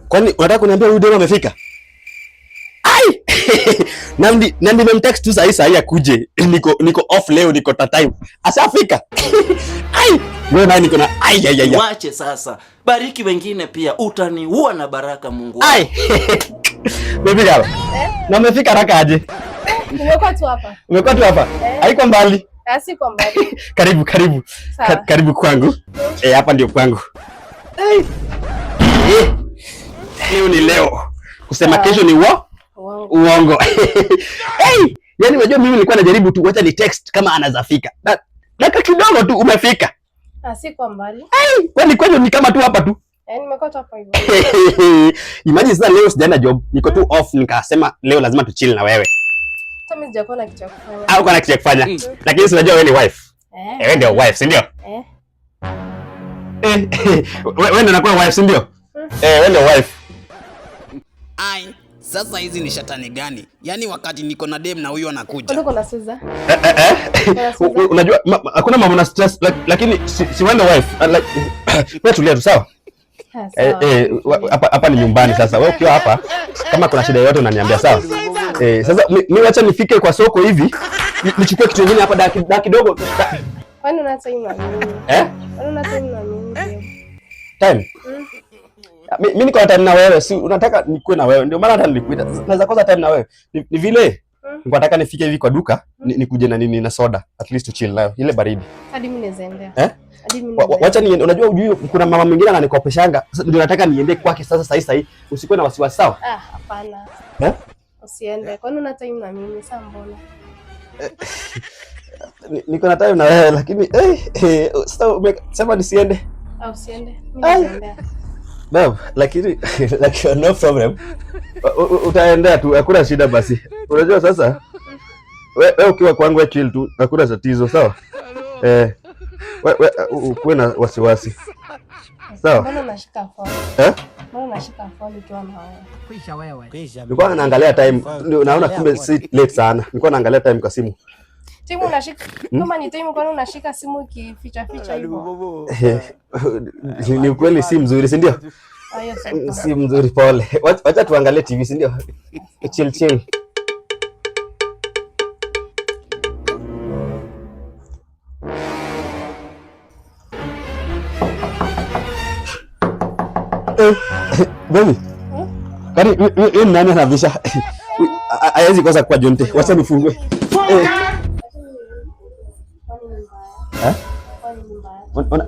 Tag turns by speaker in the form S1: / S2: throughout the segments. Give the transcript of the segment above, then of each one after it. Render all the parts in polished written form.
S1: Kwani unataka kuniambia huyu demo amefika? Ai! Nandi nimemtext tu saa hii akuje. Niko off leo, niko ta time. Asafika. Ai! Wewe nani niko na ai.
S2: Wache sasa. Bariki wengine pia, utaniua na baraka Mungu.
S1: Ai! Baby girl. Na umefika haraka aje?
S3: Umekuwa tu hapa.
S1: Umekuwa tu hapa? Haiko mbali.
S3: Siko mbali.
S1: Karibu. Karibu kwangu. Hapa ndio kwangu. Leo ni leo. Kusema kesho ni uongo. Yaani unajua mimi nilikuwa najaribu tu wacha ni text kama anazafika. Dakika kidogo tu umefika.
S3: Siko mbali.
S1: Kwani ni kama tu hapa tu.
S3: Nimekuwa tu hapa hivyo.
S1: Imagine sasa leo sijaenda job. Niko tu off nikasema leo lazima tu chill na wewe.
S3: Sasa mimi sijakuwa na kitu cha kufanya.
S1: Au kuna kitu cha kufanya. Lakini si unajua wewe ni wife. Wewe ndio wife, si ndio? Wewe ndio unakuwa wife, si ndio? Wewe ndio wife.
S4: Ai, sasa hizi ni shetani gani? Yaani wakati niko na dem na huyo anakuja.
S3: Uko na Suza?
S1: Unajua hakuna mambo na stress lakini si wewe ndio wife. Like wewe tulia tu sawa? Hapa ni nyumbani sasa. Wewe ukiwa hapa kama kuna shida yoyote unaniambia sawa? Sasa mimi acha nifike kwa soko hivi. Nichukue kitu kingine hapa dakika kidogo.
S3: Kwani una time na mimi? Kwani una time na mimi?
S1: Time? Mimi niko na time na wewe, si unataka nikuwe na wewe. Ndio maana hata nilikuita. Naweza kosa time na wewe. Ni vile niko nataka nifike hivi kwa duka, nikuje na nini na soda, at least to chill nayo. Ile baridi.
S3: Hadi mimi nizaendea. Hadi
S1: mimi. Wacha niende. Unajua ujui kuna mama mwingine ananikopeshanga. Ndio nataka niende kwake sasa sahi. Usikuwe na wasiwasi sawa?
S3: Hapana. Usiende. Kwani una time na mimi sasa mbona?
S1: Niko na time na wewe lakini sasa umesema nisiende.
S3: Usiende. Mimi naendea.
S1: Babe, lakini no problem. Utaendea tu, hakuna shida basi. Unajua sasa wewe ukiwa kwangu wewe chill tu, hakuna tatizo sawa? Wewe ukuwe na wasiwasi. Sawa?
S3: Mbona unashika phone? Mbona unashika phone ukiwa na wewe?
S4: Kwisha wewe.
S1: Nilikuwa naangalia time. Ndio naona kumbe si late sana. Nilikuwa naangalia time kwa simu.
S3: Timu unashika kama ni time kwani unashika simu kificha hivyo?
S1: Ni kweli si mzuri, si ndio? Si mzuri pole. Wacha tuangalie TV, si ndio? Chill. Baby. Kani wewe nani anavisha? Haiwezi kosa kwa Jonte. Wacha nifungue.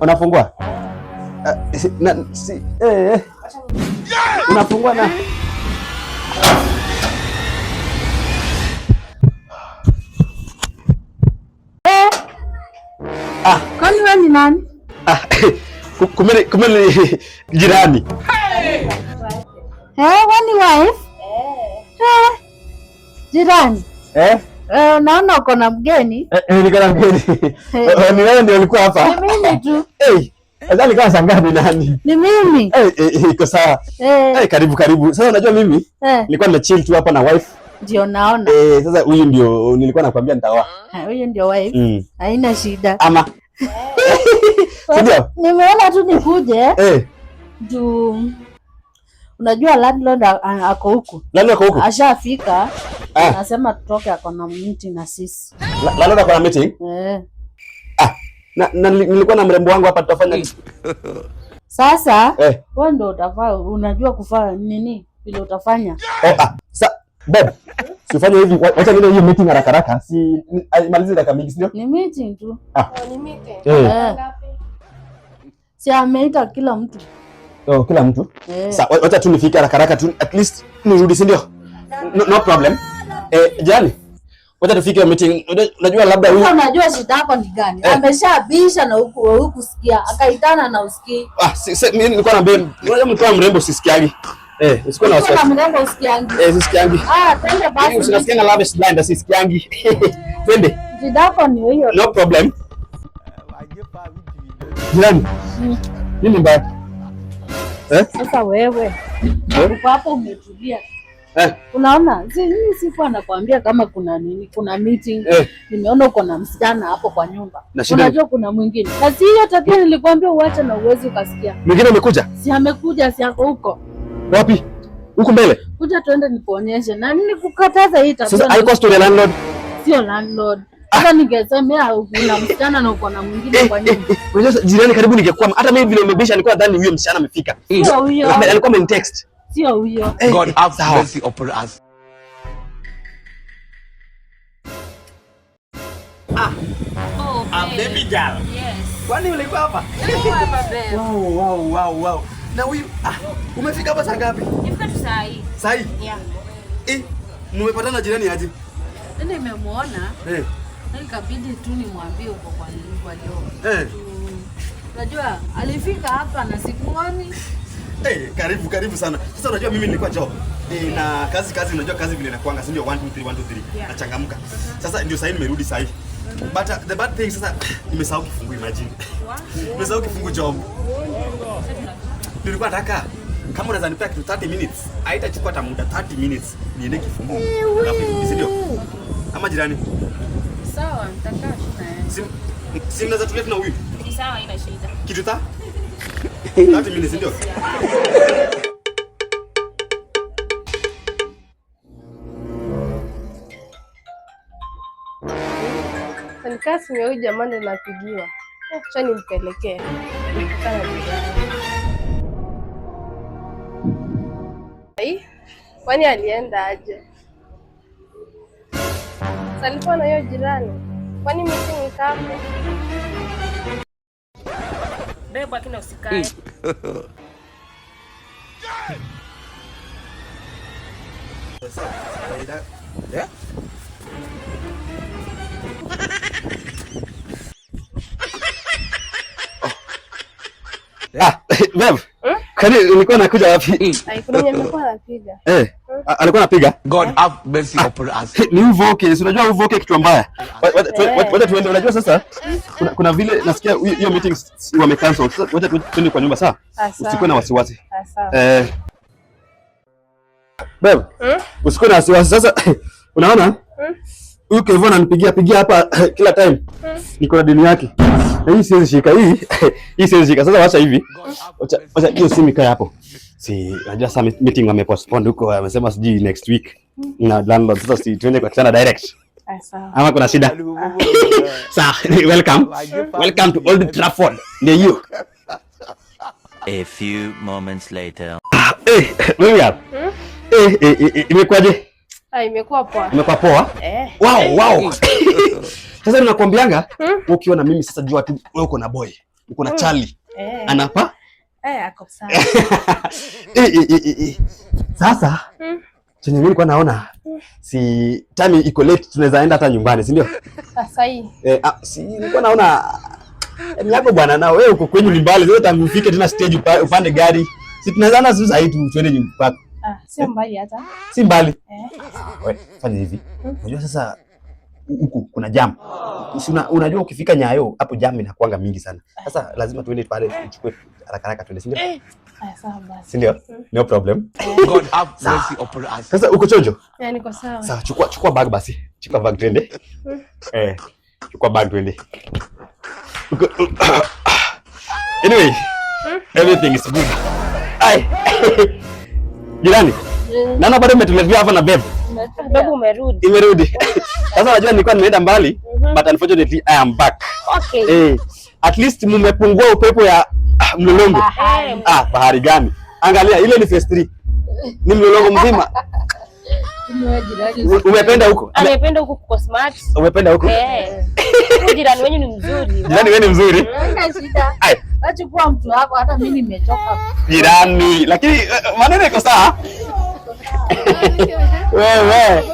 S1: Unafungua? Unafungua na
S3: kwani wewe ni nani?
S1: Kumbe jirani.
S3: Wewe ni wife? Jirani. Naona uko na mgeni.
S1: Niko na mgeni. Ni wewe ndio ulikuwa hapa?
S3: Ni mimi tu.
S1: Sasa nikawa shangaa ni nani?
S3: Ni mimi.
S1: Iko sawa. Karibu. Sasa unajua mimi nilikuwa na chill tu hapa na wife.
S3: Ndio naona.
S1: Sasa huyu ndio nilikuwa nakwambia nitaoa.
S3: Huyu ndio wife. Haina shida.
S1: Ama. Ndio.
S3: Nimeona tu nikuje. Juu unajua landlord ako huku.
S1: Landlord ako huku?
S3: Ashafika. Anasema tutoke, ako na meeting na sisi.
S1: Landlord ako na meeting? Na nilikuwa na mrembo wangu hapa tutafanya.
S3: Sasa wewe ndio utafanya, unajua kufanya nini vile utafanya.
S1: Babe, sifanye hivi, wacha niende hiyo meeting haraka. Si malize dakika mingi, sio?
S3: Ni meeting tu.
S1: Ni meeting.
S3: Si ameita kila mtu.
S1: Kila mtu? Sasa wacha tu nifike haraka tu, at least nirudi, si ndio? No problem. Jani, wacha tufike meeting. Unajua labda huyu.
S3: Unajua shida yako ni gani? Ameshabisha na huku sikia. Akaitana na usikii.
S1: Mimi nilikuwa na mbele. Unajua mtu mrembo sisikiagi. Usikuwa na wasiwasi.
S3: Kuna mrembo usikiangi.
S1: Sisikiangi.
S3: Twende basi.
S1: Unasikia na love is blind, sisikiangi. Twende.
S3: Shida yako ni hiyo.
S1: No problem. Jani. Nini mbaya?
S3: Sasa wewe. Uko hapo umetulia. Unaona? Mimi sikuwa nakwambia kama kuna nini, kuna meeting. Nimeona uko na msichana hapo kwa nyumba. Unajua kuna mwingine. Na si hiyo tabia nilikwambia uache na uwezi ukasikia.
S1: Mwingine amekuja?
S3: Si amekuja, si yako huko.
S1: Wapi? Huko mbele?
S3: Kuja tuende nikuonyeshe. Na nini kukataza hii tabia?
S1: Sasa haiko story landlord.
S3: Sio landlord. Sasa ningesemea una msichana na uko na mwingine kwa nyumba.
S1: Unajua jirani karibu ningekuwa hata mimi vile umebisha nilikuwa nadhani huyo msichana amefika.
S3: Sio huyo.
S1: Alikuwa amenitext.
S3: Sio huyo.
S4: God have mercy upon us.
S2: Baby girl.
S5: Yes.
S2: Kwani ulikuwa hapa?
S5: Nilikuwa hapa babe.
S2: Wow. Na huyu umefika hapa saa ngapi?
S5: Nifika tu saa hii.
S2: Saa hii?
S5: Yeah.
S2: Mmepatana na jirani aje?
S3: Ndio nimemuona. Na ikabidi tu nimwambie uko kwa leo. Unajua alifika hapa na sikuoni.
S2: Karibu sana. Sasa unajua mimi nilikuwa job. Na kazi unajua kazi vile inakuanga, si ndio 1 2 3 nachangamka. Sasa ndio sasa nimerudi sasa hivi. But the bad thing sasa nimesahau kifungu, imagine. Nimesahau kifungu job. Nilikuwa nataka kama unaweza nipea kitu 30 minutes, haitachukua hata muda 30 minutes niende kifungu. Si ndio? Ama jirani?
S3: Sawa, nitakaa tu.
S2: Si mnaweza tulia tuna huyu?
S5: Ni sawa, haina shida.
S2: Kitu 30 minutes ndio.
S6: Kanikasi huyu jamani napigiwa. Acha nimpelekee. Kwani alienda aje? Salikuwa na hiyo jirani. Kwani meeting ikapo?
S5: Bebo akina usikae.
S1: Babe. Kani ulikuwa nakuja wapi?
S6: Kuna mwenye alikuwa anapiga.
S1: Alikuwa anapiga?
S4: God have mercy upon us.
S1: Ni uvoke, si unajua uvoke kitu mbaya. Wacha tuende, unajua sasa kuna vile nasikia hiyo meeting wame cancel. Sasa wacha tuende kwa nyumba sawa? Usikuwe na wasiwasi.
S6: Sawa.
S1: Babe. Usikuwe na wasiwasi. Sasa unaona? Huyu Kevin ananipigia hapa kila time. Niko na deni yake. Na hii siwezi shika hii siwezi shika. Sasa wacha hivi. Wacha hiyo simu ikae hapo. Si unajua sasa meeting wamepostpone huko, wamesema sijui next week na landlord. Sasa si tuende kwa kitanda direct.
S6: Sawa.
S1: Ama kuna shida? Sawa, welcome to Old Trafford. Ndio hiyo.
S7: A few moments later.
S1: Mimi hapa. Imekwaje?
S6: Imekuwa poa.
S1: Imekuwa poa? Wow. Sasa ninakwambianga ukiwa na mimi sasa jua tu wewe uko na boy. Uko na Charlie. Anapa?
S6: Ako sawa.
S1: Sasa chenye mimi nilikuwa naona si time iko late, tunaweza enda hata nyumbani, si ndio?
S6: Sasa hii.
S1: Si nilikuwa naona ni yako bwana, na wewe uko kwenye mbali, sasa tangu ufike tena stage upande gari. Si tunaweza na sasa hivi tuende nyumbani.
S6: Sio mbali hata.
S1: Si mbali. Wewe fanya hivi. Unajua sasa huku kuna jam. Unajua ukifika Nyayo hapo jam inakuanga mingi sana. Sasa lazima tuende pale tuchukue haraka tuende, si ndio?
S6: Sawa basi.
S1: Si ndio? No problem.
S4: God have mercy upon us.
S1: Sasa uko chonjo?
S6: Niko sawa.
S1: Sawa, chukua bag basi. Chukua bag twende. Chukua bag twende. Anyway, everything is good. Jirani. Nana bado umetuletea hapa na babe.
S6: Babu umerudi.
S1: Imerudi. Sasa unajua nilikuwa nimeenda mbali, but unfortunately I am back.
S6: Okay.
S1: At least mmepungua upepo ya mlolongo. Bahari gani? Angalia ile ni phase 3. Ni mlolongo mzima. Umependa huko?
S6: Amependa huko kuko smart.
S1: Umependa huko?
S6: Jirani wenyu ni mzuri.
S1: Jirani wewe ni mzuri?
S3: Haina shida. Achukua mtu wako, hata mimi nimechoka.
S1: Jirani, lakini maneno yako sawa. Wewe